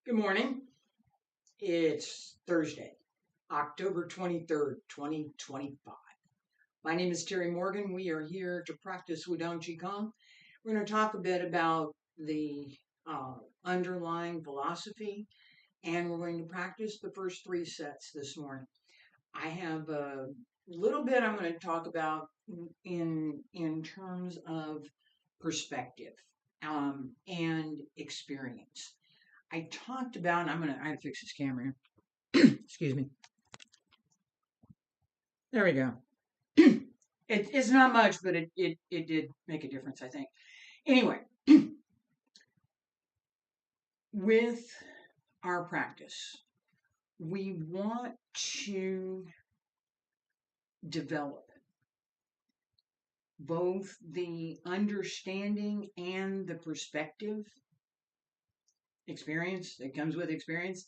Good morning. It's Thursday, October 23rd, 2025. My name is Terry Morgan. We are here to practice Wudang Qigong. We're going to talk a bit about the underlying philosophy, and we're going to practice the first three sets this morning. I have a little bit I'm going to talk about in terms of perspective and experience. I talked about, and I have to fix this camera here. Excuse me. There we go. It's not much, but it did make a difference, I think. Anyway, with our practice, we want to develop both the understanding and the perspective experience that comes with experience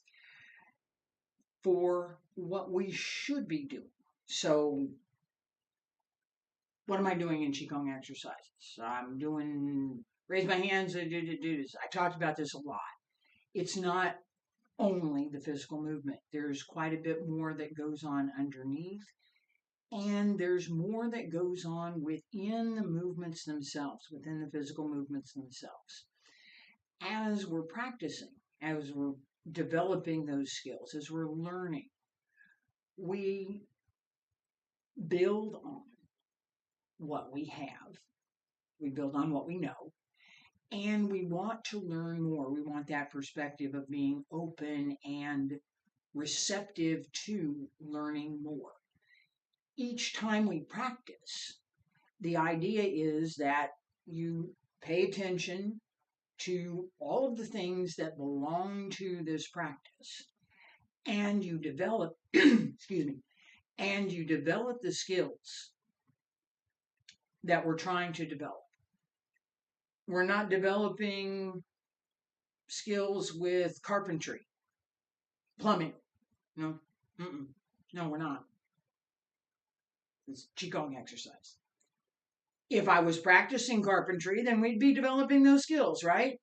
for what we should be doing. So, what am I doing in Qigong exercises? I'm doing raise my hands and do this. I talked about this a lot. It's not only the physical movement. There's quite a bit more that goes on underneath, and there's more that goes on within the movements themselves, within the physical movements themselves. As we're practicing, as we're developing those skills, as we're learning, we build on what we have, we build on what we know, and we want to learn more. We want that perspective of being open and receptive to learning more. Each time we practice, the idea is that you pay attention to all of the things that belong to this practice and you develop, excuse me, and you develop the skills that we're trying to develop. We're not developing skills with carpentry, plumbing. No, no, we're not. It's Qigong exercise. If I was practicing carpentry, then we'd be developing those skills, right?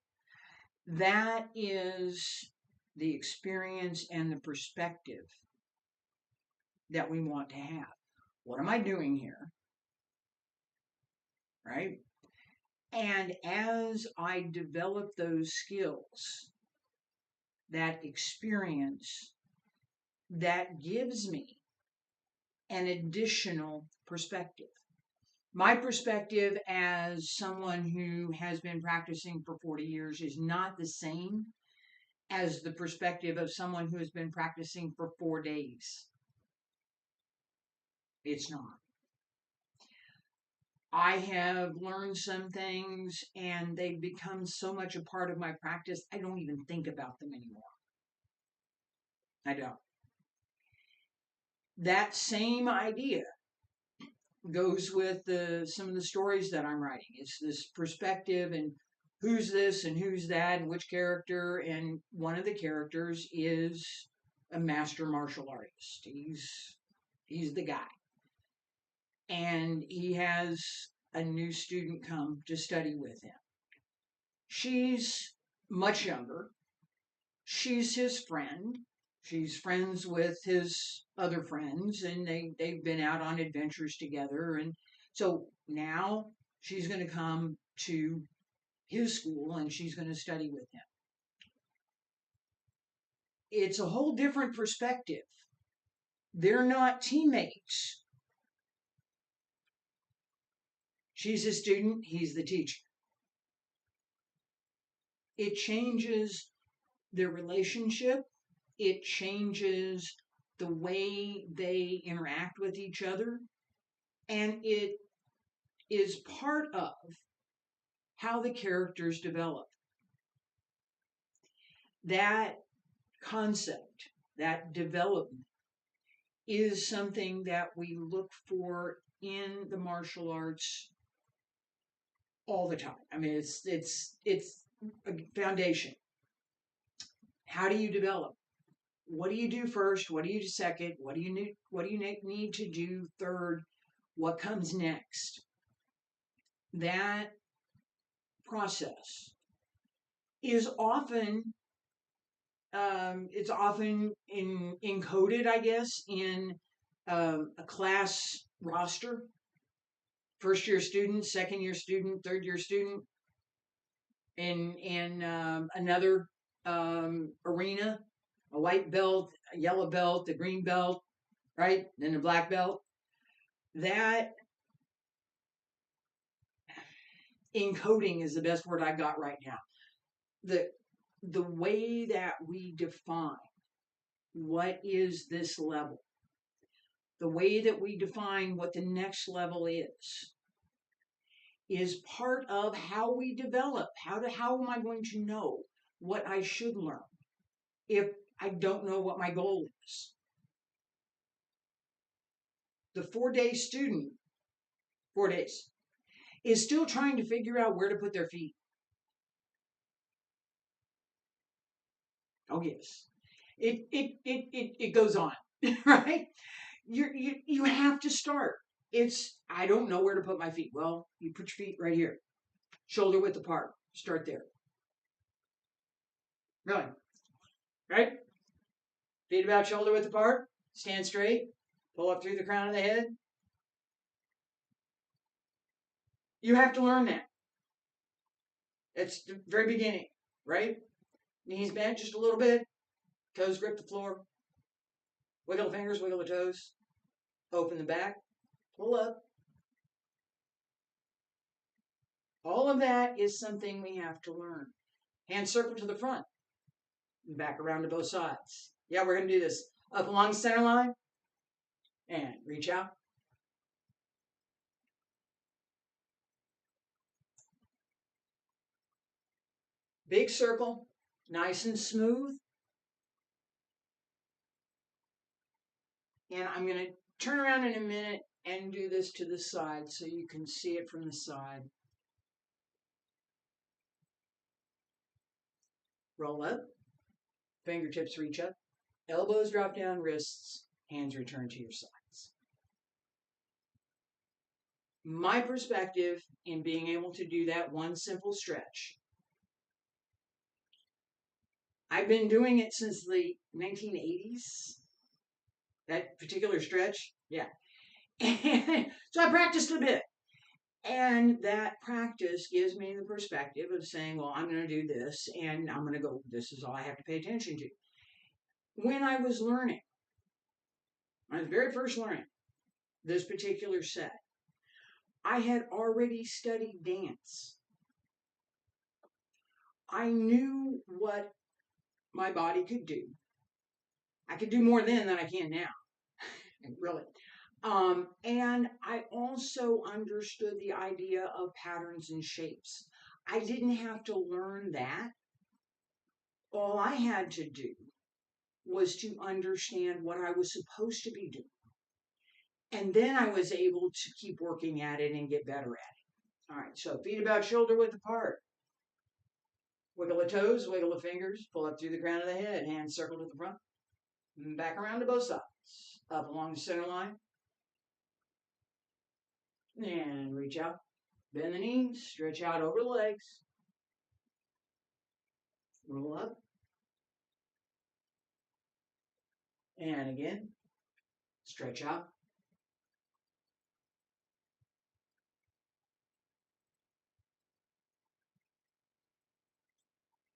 That is the experience and the perspective that we want to have. What am I doing here? Right? And as I develop those skills, that experience, that gives me an additional perspective. My perspective as someone who has been practicing for 40 years is not the same as the perspective of someone who has been practicing for 4 days. It's not. I have learned some things and they've become so much a part of my practice, I don't even think about them anymore. I don't. That same idea goes with some of the stories that I'm writing. It's this perspective and who's this and who's that and which character. And one of the characters is a master martial artist. He's the guy. And he has a new student come to study with him. She's much younger. She's his friend. She's friends with his other friends, and they've been out on adventures together. And so now she's going to come to his school and she's going to study with him. It's a whole different perspective. They're not teammates. She's a student, he's the teacher. It changes their relationship, it changes the way they interact with each other, and it is part of how the characters develop. That concept, that development, is something that we look for in the martial arts all the time. I mean, it's a foundation. How do you develop? What do you do first? What do you do second? What do you need to do third? What comes next? That process is often It's often encoded, I guess, in a class roster. First year student, second year student, third year student, in another arena, a white belt, a yellow belt, a green belt, right? Then a black belt. That encoding is the best word I got right now. The way that we define what is this level, the way that we define what the next level is part of how we develop. How am I going to know what I should learn if I don't know what my goal is? The 4-day student, 4 days, is still trying to figure out where to put their feet. Oh yes, it goes on, right? You have to start. I don't know where to put my feet. Well, you put your feet right here, shoulder width apart. Start there. Really, right? Feet about shoulder width apart. Stand straight. Pull up through the crown of the head. You have to learn that. It's the very beginning, right? Knees bent just a little bit. Toes grip the floor. Wiggle the fingers, wiggle the toes. Open the back. Pull up. All of that is something we have to learn. Hand circle to the front. And back around to both sides. Yeah, we're going to do this. Up along the center line. And reach out. Big circle. Nice and smooth. And I'm going to turn around in a minute and do this to the side so you can see it from the side. Roll up. Fingertips reach up. Elbows drop down, wrists, hands return to your sides. My perspective in being able to do that one simple stretch, I've been doing it since the 1980s. That particular stretch, yeah. So I practiced a bit. And that practice gives me the perspective of saying, well, I'm going to do this, and I'm going to go, this is all I have to pay attention to. When I was learning, when I was very first learning this particular set, I had already studied dance. I knew what my body could do. I could do more then than I can now, really. And I also understood the idea of patterns and shapes. I didn't have to learn that. All I had to do was to understand what I was supposed to be doing. And then I was able to keep working at it and get better at it. All right, so feet about shoulder width apart. Wiggle the toes, wiggle the fingers, pull up through the crown of the head, hands circle to the front, back around to both sides. Up along the center line. And reach out. Bend the knees, stretch out over the legs. Roll up. And again, stretch out.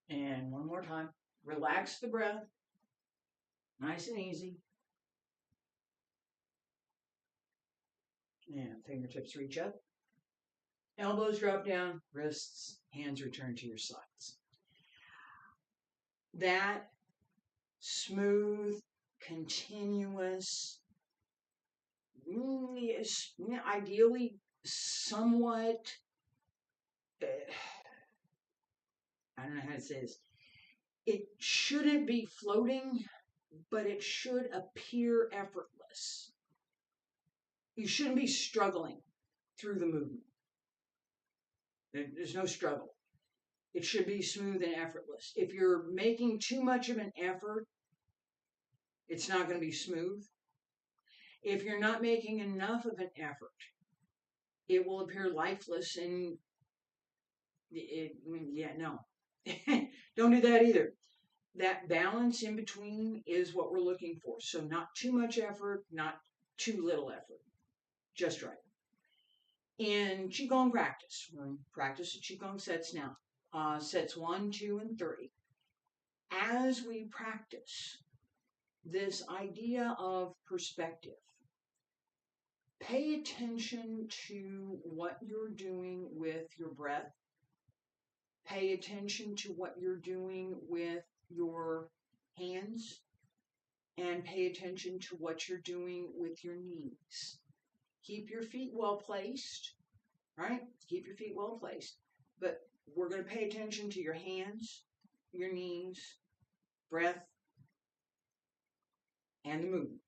And one more time. Relax the breath. Nice and easy. And fingertips reach up. Elbows drop down. Wrists, hands return to your sides. That smooth, continuous, ideally somewhat, I don't know how to say this. It shouldn't be floating, but it should appear effortless. You shouldn't be struggling through the movement. There's no struggle. It should be smooth and effortless. If you're making too much of an effort, it's not going to be smooth. If you're not making enough of an effort, it will appear lifeless and no. Don't do that either. That balance in between is what we're looking for. So not too much effort, not too little effort, just right. In Qigong practice, we're in practice of Qigong sets now, sets 1, 2, and 3. As we practice this idea of perspective, pay attention to what you're doing with your breath. Pay attention to what you're doing with your hands. And pay attention to what you're doing with your knees. Keep your feet well placed, right? Keep your feet well placed. But we're going to pay attention to your hands, your knees, breath, and the movement.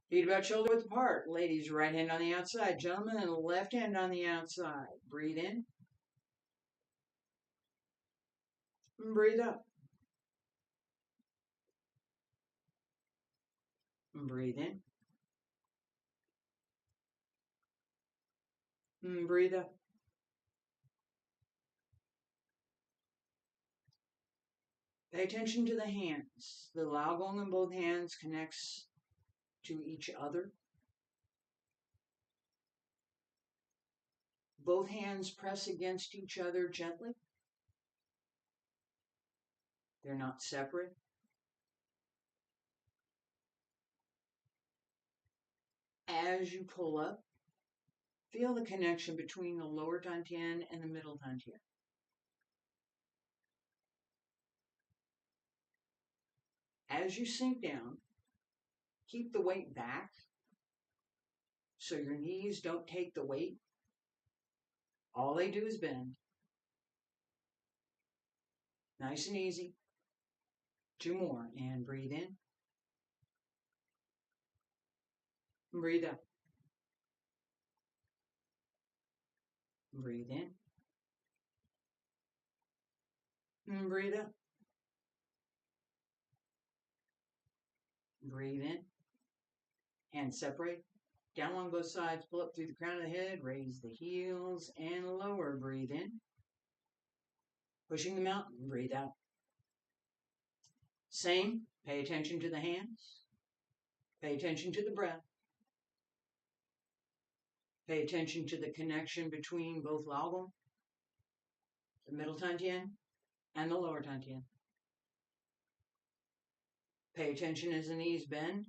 Feet about shoulder width apart. Ladies, right hand on the outside. Gentlemen, left hand on the outside. Breathe in. And breathe up. And breathe in. And breathe up. Pay attention to the hands. The Laogong in both hands connects to each other. Both hands press against each other gently. They're not separate. As you pull up, feel the connection between the lower dantian and the middle dantian. As you sink down, keep the weight back so your knees don't take the weight. All they do is bend. Nice and easy. 2 more, and breathe in. And breathe out. And breathe in. And breathe out. Breathe in. Hands separate. Down along both sides. Pull up through the crown of the head. Raise the heels and lower. Breathe in. Pushing the mountain. Breathe out. Same. Pay attention to the hands. Pay attention to the breath. Pay attention to the connection between both Laogong, the middle dantian, and the lower dantian. Pay attention as the knees bend.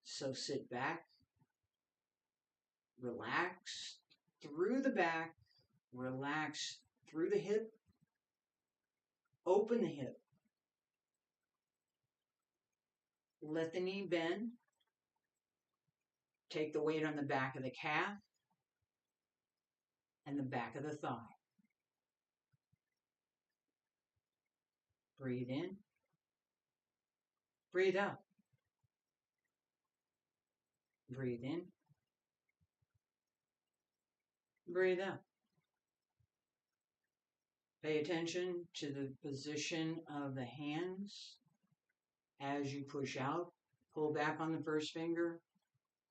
So sit back, relax through the back, relax through the hip, open the hip. Let the knee bend. Take the weight on the back of the calf and the back of the thigh. Breathe in. Breathe out. Breathe in. Breathe out. Pay attention to the position of the hands. As you push out, pull back on the first finger.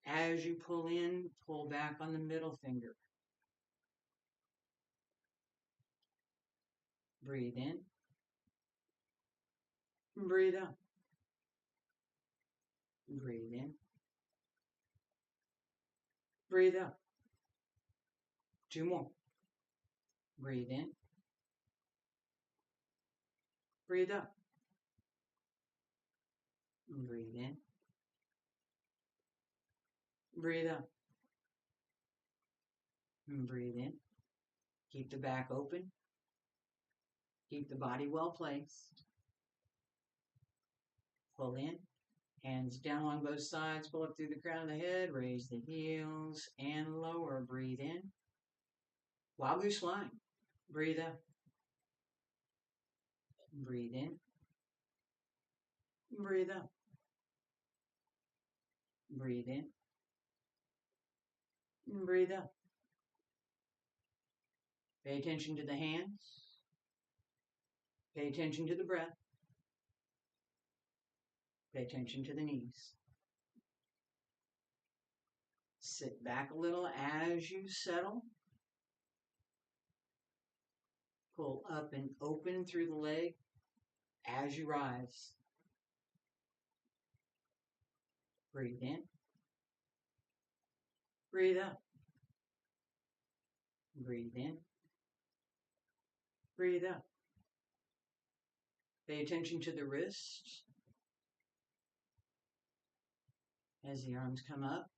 As you pull in, pull back on the middle finger. Breathe in. Breathe out. Breathe in. Breathe out. 2 more. Breathe in. Breathe out. Breathe in. Breathe out. Breathe in. Keep the back open. Keep the body well placed. Pull in. Hands down on both sides. Pull up through the crown of the head. Raise the heels and lower. Breathe in. Wild goose flying. Breathe out. Breathe in. Breathe out. Breathe in. Breathe out. Pay attention to the hands. Pay attention to the breath. Pay attention to the knees. Sit back a little as you settle. Pull up and open through the leg as you rise. Breathe in. Breathe out. Breathe in. Breathe out. Pay attention to the wrists as the arms come up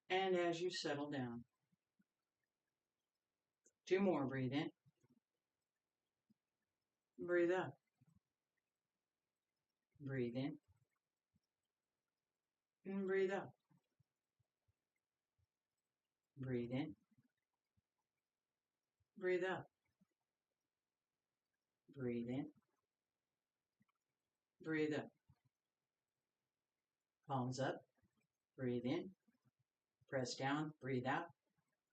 and as you settle down. 2 more. Breathe in. Breathe out. Breathe in. And breathe out. Breathe in. Breathe out. Breathe in. Breathe out. Palms up. Breathe in. Press down. Breathe out.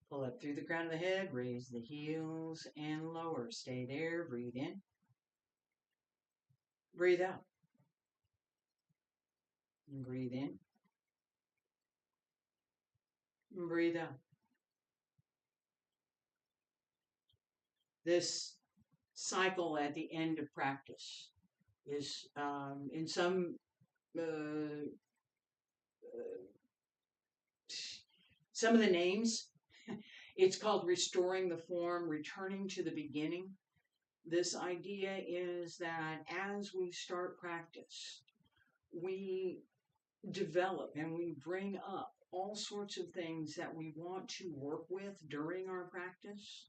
Pull up through the crown of the head. Raise the heels and lower. Stay there. Breathe in. Breathe out. And breathe in. And breathe out. This cycle at the end of practice is in some of the names, it's called restoring the form, returning to the beginning. This idea is that as we start practice, we develop and we bring up all sorts of things that we want to work with during our practice.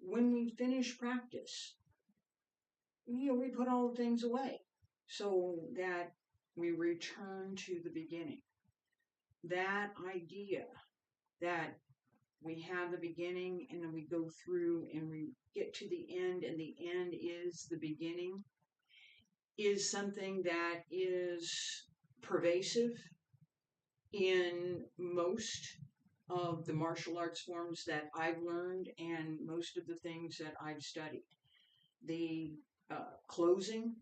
When we finish practice, we put all the things away so that we return to the beginning. That idea that we have the beginning and then we go through and we get to the end and the end is the beginning is something that is pervasive in most of the martial arts forms that I've learned and most of the things that I've studied. The closing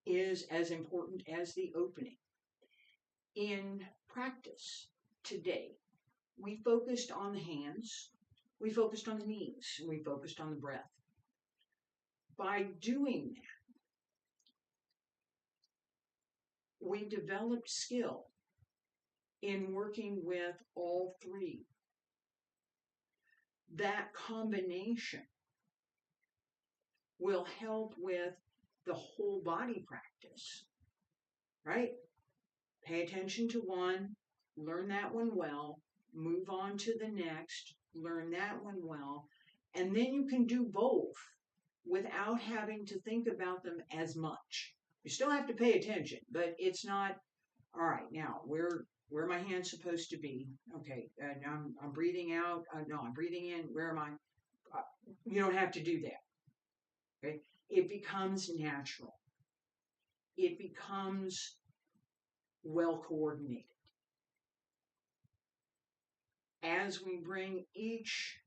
is as important as the opening. In practice today, we focused on the hands, we focused on the knees, we focused on the breath. By doing that, we developed skill in working with all 3. That combination will help with the whole body practice, right? Pay attention to one, learn that one well, move on to the next, learn that one well, and then you can do both without having to think about them as much. You still have to pay attention, but it's not, all right, now, where are my hands supposed to be? Okay, I'm breathing out. No, I'm breathing in. Where am I? You don't have to do that. Okay? It becomes natural. It becomes well coordinated. As we bring each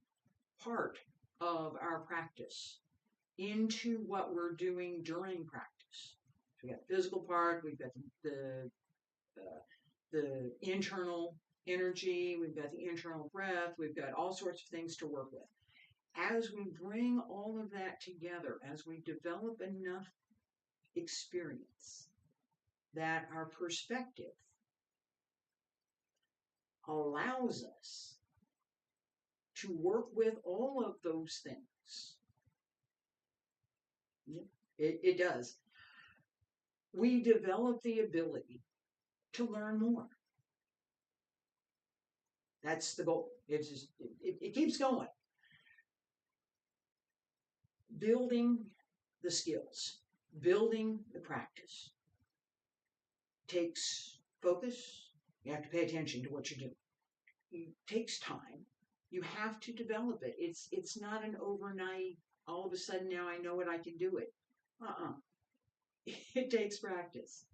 part of our practice into what we're doing during practice. So we got the physical part, we've got the internal energy, we've got the internal breath, we've got all sorts of things to work with. As we bring all of that together, as we develop enough experience that our perspective allows us to work with all of those things. It does. We develop the ability to learn more. That's the goal. It keeps going. Building the skills, building the practice takes focus. You have to pay attention to what you're doing. It takes time. You have to develop it. It's not an overnight, all of a sudden now I know it, I can do it. It takes practice.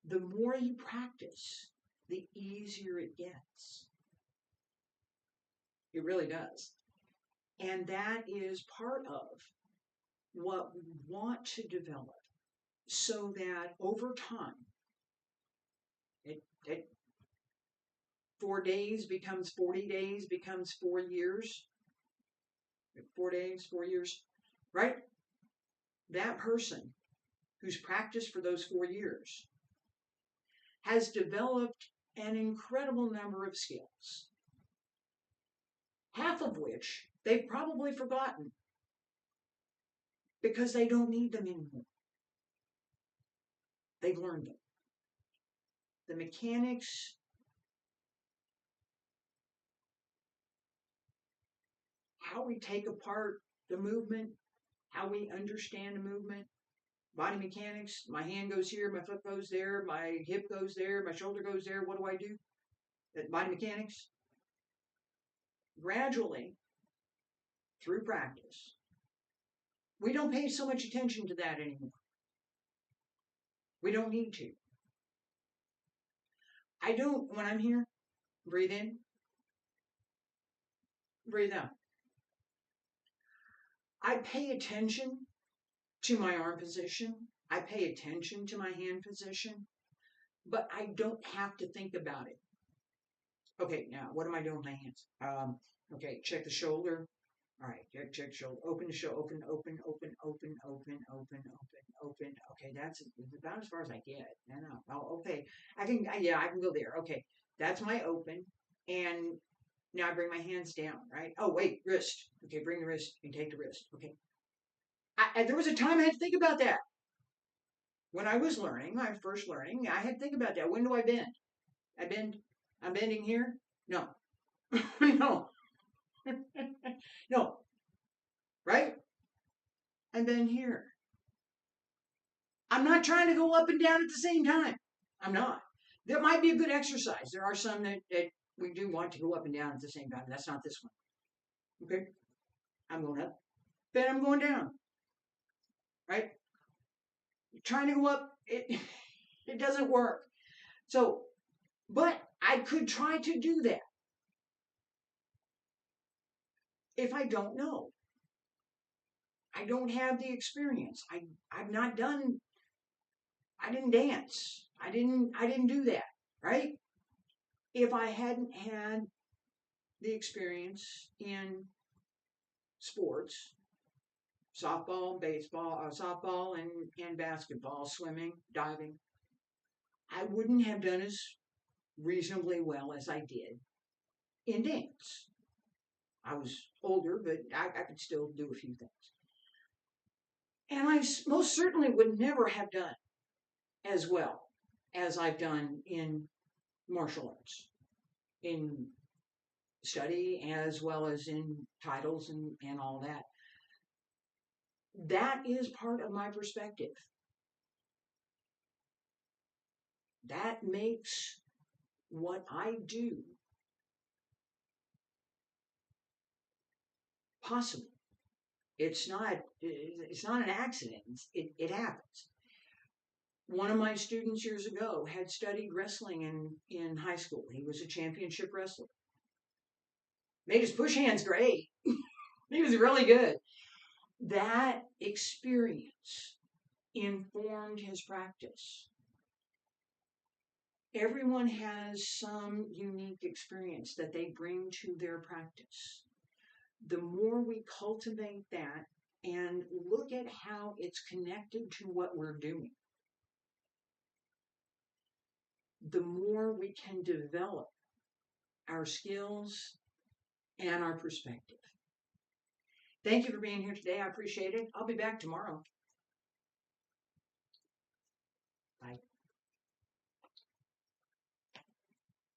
The more you practice, the easier it gets. It really does. And that is part of what we want to develop so that over time, 4 days becomes 40 days, becomes 4 years. 4 days, 4 years, right? That person who's practiced for those 4 years has developed an incredible number of skills, half of which they've probably forgotten because they don't need them anymore. They've learned them. The mechanics, how we take apart the movement, how we understand the movement, body mechanics, my hand goes here, my foot goes there, my hip goes there, my shoulder goes there, what do I do? That body mechanics. Gradually, through practice, we don't pay so much attention to that anymore. We don't need to. I don't, when I'm here, breathe in, breathe out. I pay attention to my arm position. I pay attention to my hand position, but I don't have to think about it. Okay, now what am I doing with my hands? Okay, check the shoulder. All right, check shoulder. Open the shoulder. Open, open, open, open, open, open, open, open. Okay, that's about as far as I get. No. Oh, okay. I can go there. Okay, that's my open. And now I bring my hands down, right? Oh, wait, wrist. Okay, bring the wrist and take the wrist. Okay. There was a time I had to think about that. When I was learning, my first learning, I had to think about that. When do I bend? I'm bending here? No. No. No. Right? I bend here. I'm not trying to go up and down at the same time. I'm not. That might be a good exercise. There are some that we do want to go up and down at the same time. That's not this one. Okay? I'm going up, then I'm going down. Right? Trying to go up, it doesn't work. So, but I could try to do that if I don't know. I don't have the experience. I've not done. I didn't dance. I didn't do that. Right? If I hadn't had the experience in sports, softball, baseball, softball, and basketball, swimming, diving, I wouldn't have done as reasonably well as I did in dance. I was older, but I could still do a few things. And I most certainly would never have done as well as I've done in martial arts, in study, as well as in titles and all that. That is part of my perspective. That makes what I do possible. It's not an accident. It happens. One of my students years ago had studied wrestling in high school. He was a championship wrestler. Made his push hands great. He was really good. That experience informed his practice. Everyone has some unique experience that they bring to their practice. The more we cultivate that and look at how it's connected to what we're doing, the more we can develop our skills and our perspective. Thank you for being here today. I appreciate it. I'll be back tomorrow.